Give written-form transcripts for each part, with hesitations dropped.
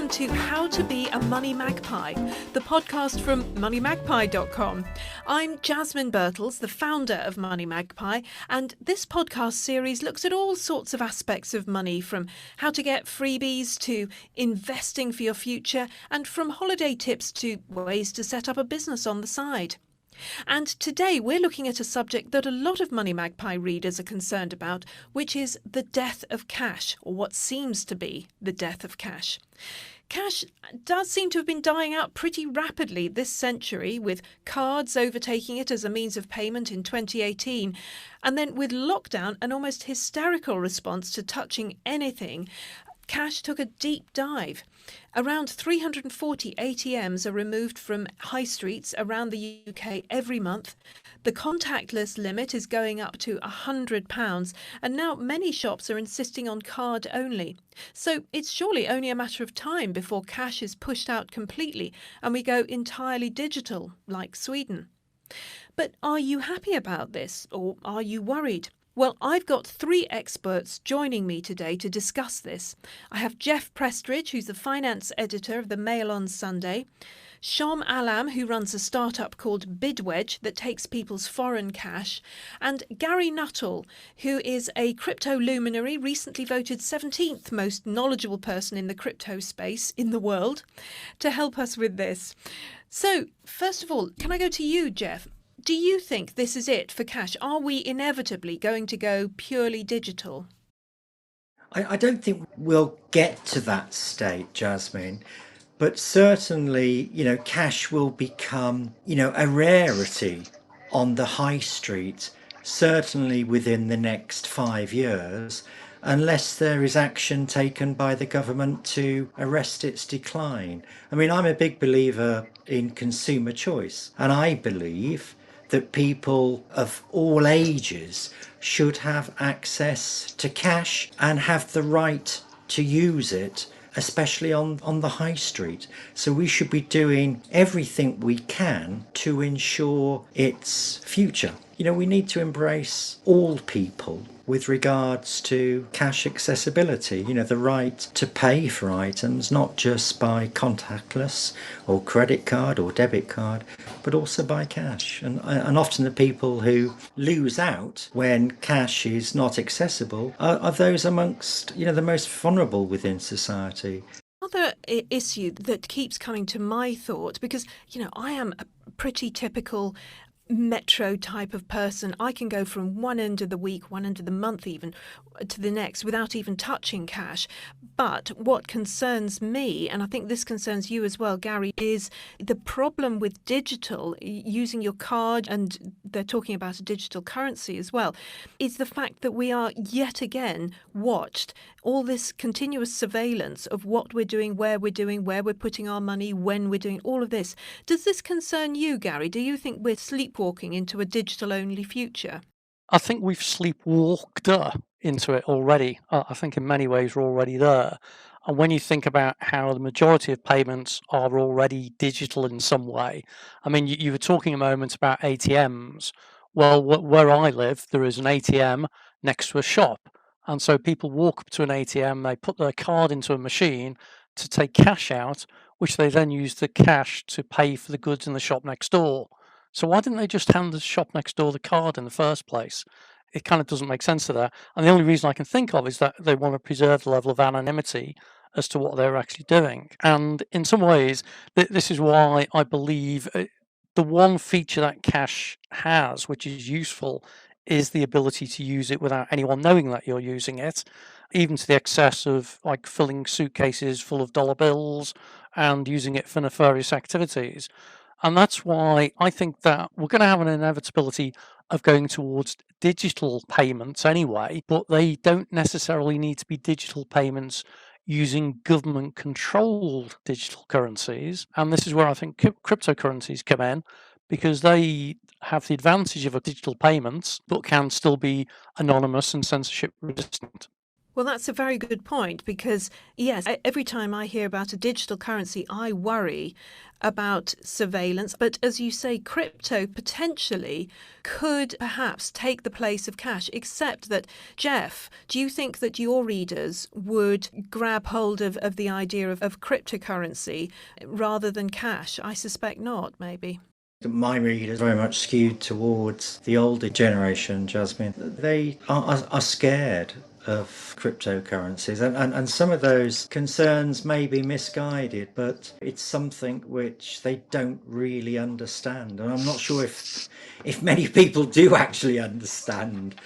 welcome to How to Be a Money Magpie, the podcast from MoneyMagpie.com. I'm Jasmine Birtles, the founder of Money Magpie, and this podcast series looks at all sorts of aspects of money, from how to get freebies to investing for your future, and from holiday tips to ways to set up a business on the side. And today we're looking at a subject that a lot of Money Magpie readers are concerned about, which is the death of cash, or what seems to be the death of cash. Cash does seem to have been dying out pretty rapidly this century, with cards overtaking it as a means of payment in 2018, and then with lockdown, an almost hysterical response to touching anything. Cash took a deep dive. Around 340 ATMs are removed from high streets around the UK every month. The contactless limit is going up to £100, and now many shops are insisting on card only. So it's surely only a matter of time before cash is pushed out completely and we go entirely digital, like Sweden. But are you happy about this, or are you worried? Well, I've got three experts joining me today to discuss this. I have Jeff Prestridge, who's the finance editor of the Mail on Sunday, Shon Alam, who runs a startup called Bidwedge that takes people's foreign cash, and Gary Nutall, who is a crypto luminary, recently voted 17th most knowledgeable person in the crypto space in the world, to help us with this. So, first of all, can I go to you, Jeff? Do you think this is it for cash? Are we inevitably going to go purely digital? I don't think we'll get to that state, Jasmine, but certainly, cash will become, a rarity on the high street, certainly within the next 5 years, unless there is action taken by the government to arrest its decline. I mean, I'm a big believer in consumer choice, and I believe that people of all ages should have access to cash and have the right to use it, especially on the high street. So we should be doing everything we can to ensure its future. We need to embrace all people with regards to cash accessibility, the right to pay for items, not just by contactless or credit card or debit card, but also by cash. And often the people who lose out when cash is not accessible are those amongst, the most vulnerable within society. Another issue that keeps coming to my thought, because, I am a pretty typical metro type of person. I can go from one end of the week, one end of the month even, to the next without even touching cash. But what concerns me, and I think this concerns you as well, Gary, is the problem with digital, using your card, and they're talking about a digital currency as well, is the fact that we are yet again watched. All this continuous surveillance of what we're doing, where we're putting our money, when we're doing all of this. Does this concern you, Gary? Do you think we're sleepwalking into a digital-only future? I think we've sleepwalked into it already. I think in many ways we're already there. And when you think about how the majority of payments are already digital in some way, I mean, you were talking a moment about ATMs. Well, where I live, there is an ATM next to a shop. And so people walk up to an ATM, they put their card into a machine to take cash out, which they then use the cash to pay for the goods in the shop next door. So why didn't they just hand the shop next door the card in the first place? It kind of doesn't make sense to that. And the only reason I can think of is that they want to preserve the level of anonymity as to what they're actually doing. And in some ways, this is why I believe the one feature that cash has, which is useful, is the ability to use it without anyone knowing that you're using it, even to the excess of like filling suitcases full of dollar bills and using it for nefarious activities. And that's why I think that we're going to have an inevitability of going towards digital payments anyway, but they don't necessarily need to be digital payments using government-controlled digital currencies. And this is where I think cryptocurrencies come in, because they have the advantage of a digital payments, but can still be anonymous and censorship resistant. Well, that's a very good point because, yes, every time I hear about a digital currency, I worry about surveillance. But as you say, crypto potentially could perhaps take the place of cash, except that, Jeff, do you think that your readers would grab hold of the idea of cryptocurrency rather than cash? I suspect not, maybe. My readers very much skewed towards the older generation, Jasmine. They are scared of cryptocurrencies, and some of those concerns may be misguided, but it's something which they don't really understand. And I'm not sure if many people do actually understand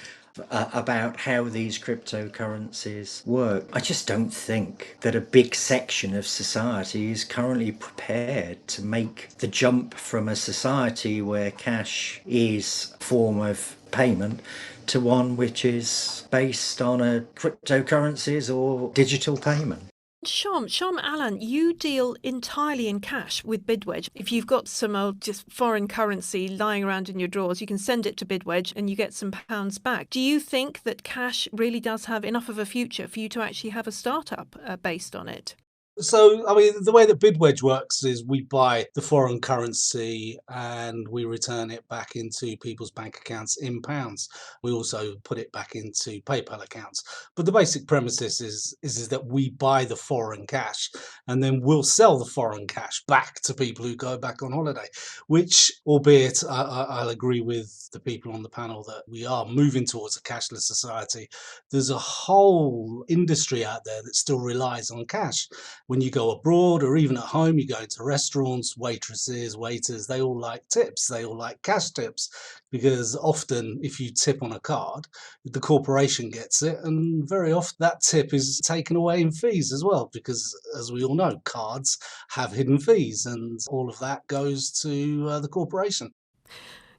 about how these cryptocurrencies work. I just don't think that a big section of society is currently prepared to make the jump from a society where cash is a form of payment to one which is based on a cryptocurrencies or digital payment. Shon Alam, you deal entirely in cash with Bidwedge. If you've got some old just foreign currency lying around in your drawers, you can send it to Bidwedge and you get some pounds back. Do you think that cash really does have enough of a future for you to actually have a startup based on it? So, I mean, the way that Bidwedge works is we buy the foreign currency and we return it back into people's bank accounts in pounds. We also put it back into PayPal accounts. But the basic premise is that we buy the foreign cash and then we'll sell the foreign cash back to people who go back on holiday, which, albeit I'll agree with the people on the panel that we are moving towards a cashless society, there's a whole industry out there that still relies on cash. When you go abroad or even at home, you go into restaurants, waitresses, waiters, they all like tips. They all like cash tips because often if you tip on a card, the corporation gets it. And very often that tip is taken away in fees as well, because as we all know, cards have hidden fees and all of that goes to the corporation.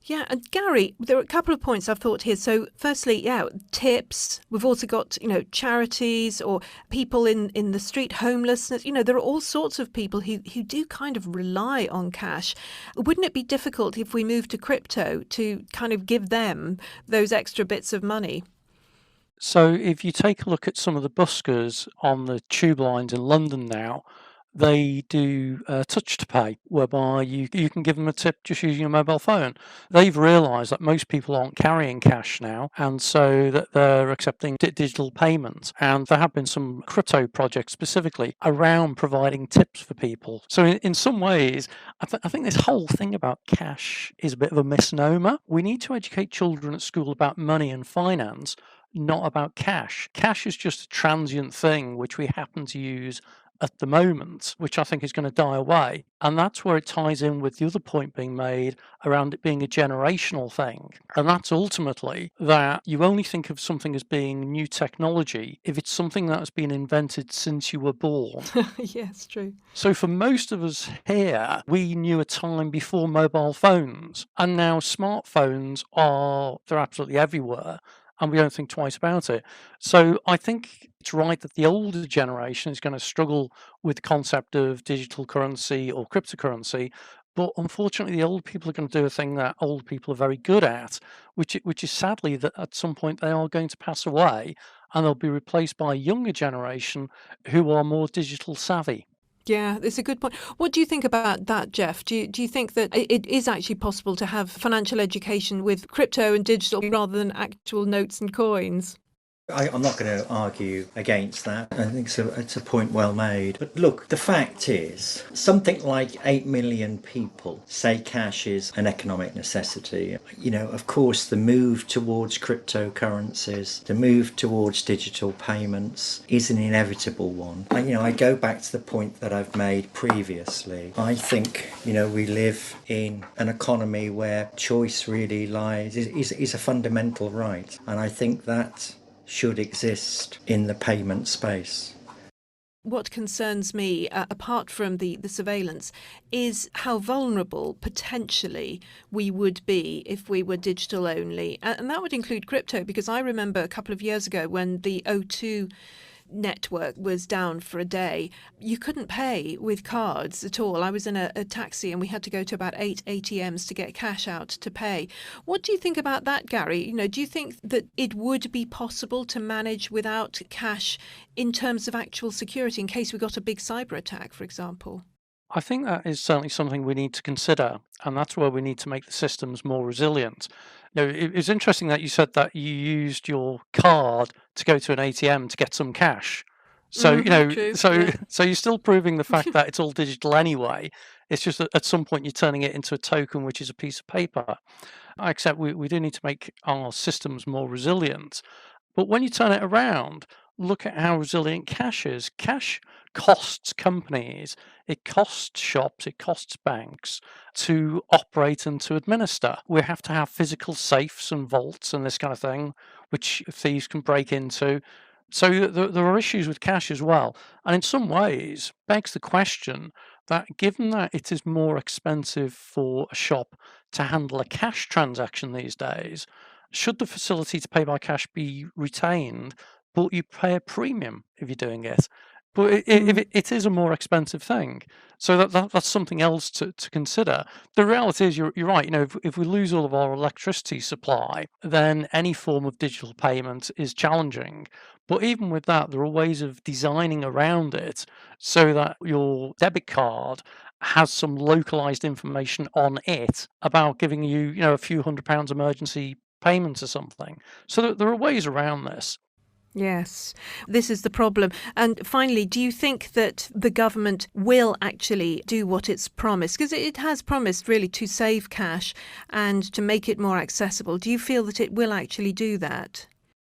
Yeah, and Gary, there are a couple of points I've thought here. So firstly, yeah, tips. We've also got, charities or people in the street, homelessness. There are all sorts of people who do kind of rely on cash. Wouldn't it be difficult if we moved to crypto to kind of give them those extra bits of money? So if you take a look at some of the buskers on the tube lines in London now, they do touch to pay, whereby you can give them a tip just using a mobile phone. They've realised that most people aren't carrying cash now, and so that they're accepting digital payments. And there have been some crypto projects specifically around providing tips for people. So in some ways, I think this whole thing about cash is a bit of a misnomer. We need to educate children at school about money and finance, not about cash. Cash is just a transient thing which we happen to use at the moment, which I think is going to die away. And that's where it ties in with the other point being made around it being a generational thing. And that's ultimately that you only think of something as being new technology if it's something that has been invented since you were born. Yes, true. So for most of us here, we knew a time before mobile phones, and now smartphones they're absolutely everywhere, and we don't think twice about it. So I think it's right that the older generation is going to struggle with the concept of digital currency or cryptocurrency. But unfortunately, the old people are going to do a thing that old people are very good at, which is sadly that at some point they are going to pass away and they'll be replaced by a younger generation who are more digital savvy. Yeah, it's a good point. What do you think about that, Jeff? Do you think that it is actually possible to have financial education with crypto and digital rather than actual notes and coins? I'm not going to argue against that. I think it's a point well made. But look, the fact is, something like 8 million people say cash is an economic necessity. Of course, the move towards cryptocurrencies, the move towards digital payments is an inevitable one. I go back to the point that I've made previously. I think, we live in an economy where choice really is a fundamental right. And I think that should exist in the payment space. What concerns me, apart from the surveillance, is how vulnerable potentially we would be if we were digital only. And that would include crypto, because I remember a couple of years ago when the O2 network was down for a day, you couldn't pay with cards at all. I was in a taxi and we had to go to about 8 ATMs to get cash out to pay. What do you think about that, Gary? Do you think that it would be possible to manage without cash in terms of actual security in case we got a big cyber attack, for example? I think that is certainly something we need to consider, and that's where we need to make the systems more resilient. It's interesting that you said that you used your card to go to an ATM to get some cash. So, True. Yeah. so you're still proving the fact that it's all digital anyway. It's just that at some point you're turning it into a token, which is a piece of paper. I accept we do need to make our systems more resilient. But when you turn it around, look at how resilient cash is. Cash costs companies, it costs shops, it costs banks to operate and to administer. We have to have physical safes and vaults and this kind of thing, which thieves can break into. So there are issues with cash as well. And in some ways, begs the question that given that it is more expensive for a shop to handle a cash transaction these days, should the facility to pay by cash be retained, but you pay a premium if you're doing it? But if it is a more expensive thing, so that's something else to consider. The reality is, you're right. If we lose all of our electricity supply, then any form of digital payment is challenging. But even with that, there are ways of designing around it so that your debit card has some localized information on it about giving you, a few £100 emergency payments or something. So there are ways around this. Yes, this is the problem. And finally, do you think that the government will actually do what it's promised? Because it has promised really to save cash and to make it more accessible. Do you feel that it will actually do that?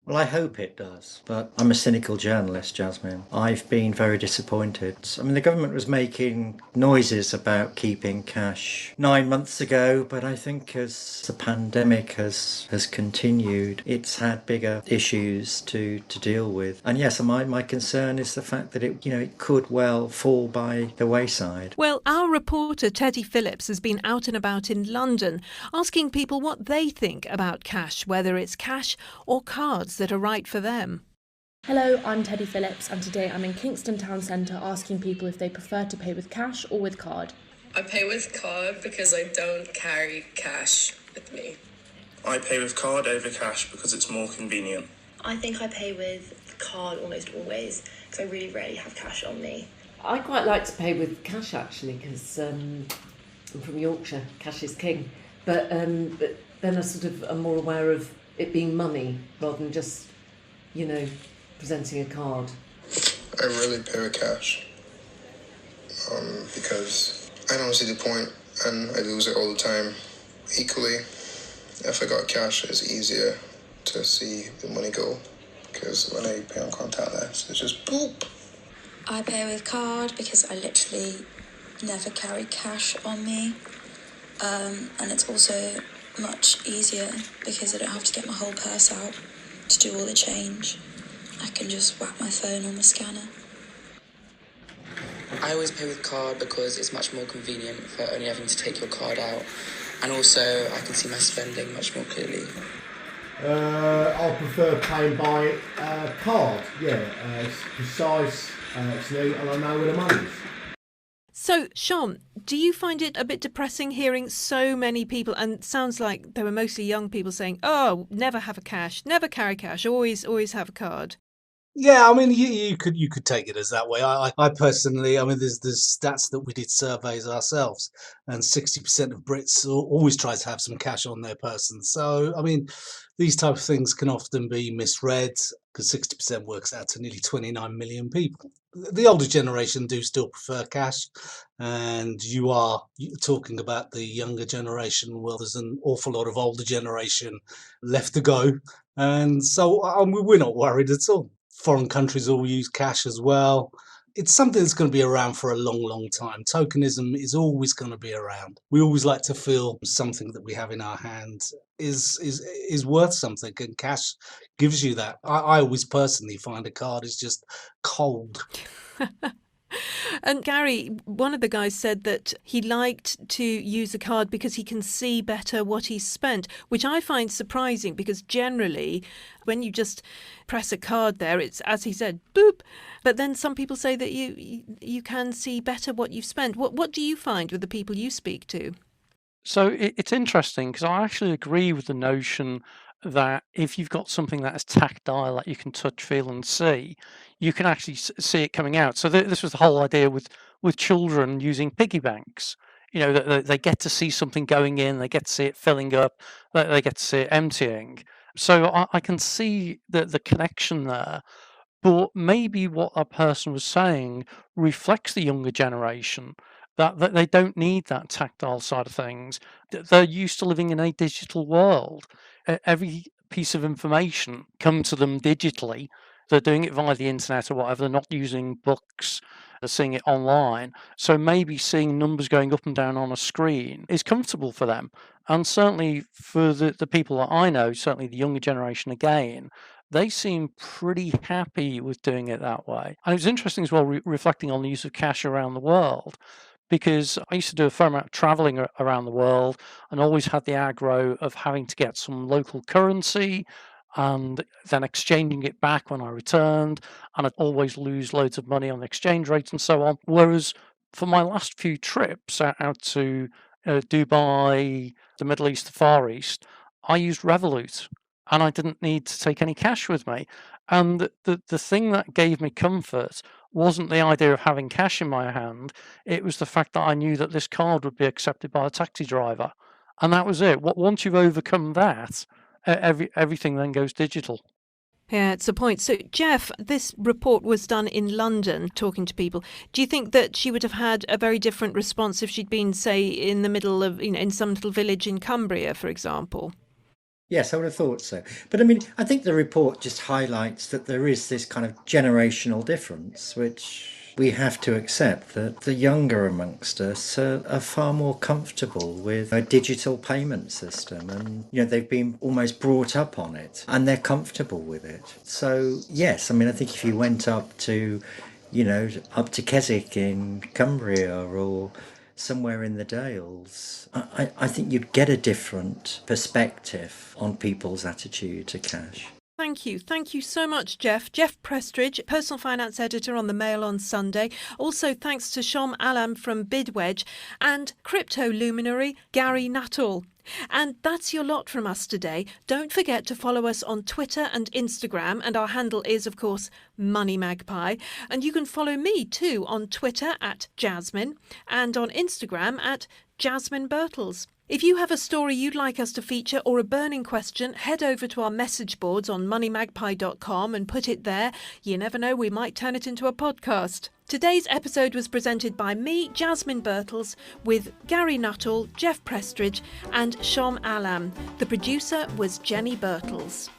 Well, I hope it does, but I'm a cynical journalist, Jasmine. I've been very disappointed. I mean, the government was making noises about keeping cash 9 months ago, but I think as the pandemic has continued, it's had bigger issues to deal with. And yes, my concern is the fact that it could well fall by the wayside. Well, our reporter Teddy Phillips has been out and about in London asking people what they think about cash, whether it's cash or cards that are right for them. Hello, I'm Teddy Phillips and today I'm in Kingston Town Centre asking people if they prefer to pay with cash or with card. I pay with card because I don't carry cash with me. I pay with card over cash because it's more convenient. I think I pay with card almost always because I really rarely have cash on me. I quite like to pay with cash actually because I'm from Yorkshire, cash is king. But then I sort of am more aware of it being money rather than just, presenting a card. I rarely pay with cash because I don't see the point and I lose it all the time. Equally, if I got cash, it's easier to see the money go because when I pay on contactless, it's just boop. I pay with card because I literally never carry cash on me, and it's also much easier because I don't have to get my whole purse out to do all the change. I can just whack my phone on the scanner. I always pay with card because it's much more convenient for only having to take your card out, and also I can see my spending much more clearly. I prefer paying by card. It's precise, it's neat, and I know where the money is. So, Shon, do you find it a bit depressing hearing so many people, and it sounds like they were mostly young people, saying, oh, never have a cash, never carry cash, always have a card? Yeah, I mean, you could take it as that way. I personally, I mean, there's stats that we did surveys ourselves, and 60% of Brits always try to have some cash on their person. So, I mean, these type of things can often be misread because 60% works out to nearly 29 million people. The older generation do still prefer cash, and you're talking about the younger generation. Well, there's an awful lot of older generation left to go, and so we're not worried at all. Foreign countries all use cash as well. It's something that's going to be around for a long, long time. Tokenism is always going to be around. We always like to feel something that we have in our hand is worth something, and cash gives you that. I always personally find a card is just cold. And Gary, one of the guys said that he liked to use a card because he can see better what he's spent, which I find surprising because generally when you just press a card there, it's, as he said, boop. But then some people say that you can see better what you've spent. What do you find with the people you speak to? So it's interesting because I actually agree with the notion that if you've got something that is tactile that you can touch, feel, and see, you can actually see it coming out. So this was the whole idea with children using piggy banks. You know, that they get to see something going in, they get to see it filling up, they get to see it emptying. So I can see the connection there. But maybe what that person was saying reflects the younger generation that they don't need that tactile side of things. They're used to living in a digital world. Every piece of information comes to them digitally. They're doing it via the internet or whatever. They're not using books. They're seeing it online. So maybe seeing numbers going up and down on a screen is comfortable for them. And certainly for the people that I know, certainly the younger generation again, they seem pretty happy with doing it that way. And it was interesting as well, reflecting on the use of cash around the world, because I used to do a fair amount of traveling around the world and always had the aggro of having to get some local currency and then exchanging it back when I returned. And I'd always lose loads of money on the exchange rate and so on. Whereas for my last few trips out to Dubai, the Middle East, the Far East, I used Revolut and I didn't need to take any cash with me. And the thing that gave me comfort wasn't the idea of having cash in my hand. It was the fact that I knew that this card would be accepted by a taxi driver. And that was it. Once you've overcome that, everything then goes digital. Yeah, it's a point. So, Jeff, this report was done in London, talking to people. Do you think that she would have had a very different response if she'd been, say, in the middle of, in some little village in Cumbria, for example? Yes, I would have thought so. But I mean, I think the report just highlights that there is this kind of generational difference, which we have to accept that the younger amongst us are far more comfortable with a digital payment system. And, they've been almost brought up on it and they're comfortable with it. So, yes, I mean, I think if you went up to Keswick in Cumbria or somewhere in the Dales, I think you'd get a different perspective on people's attitude to cash. Thank you. Thank you so much, Jeff. Jeff Prestridge, personal finance editor on the Mail on Sunday. Also, thanks to Shon Alam from Bidwedge and crypto luminary Gary Nutall. And that's your lot from us today. Don't forget to follow us on Twitter and Instagram, and our handle is, of course, MoneyMagpie. And you can follow me too on Twitter at Jasmine and on Instagram at Jasmine Birtles. If you have a story you'd like us to feature or a burning question, head over to our message boards on MoneyMagpie.com and put it there. You never know, we might turn it into a podcast. Today's episode was presented by me, Jasmine Birtles, with Gary Nutall, Jeff Prestridge and Shon Alam. The producer was Jenny Birtles.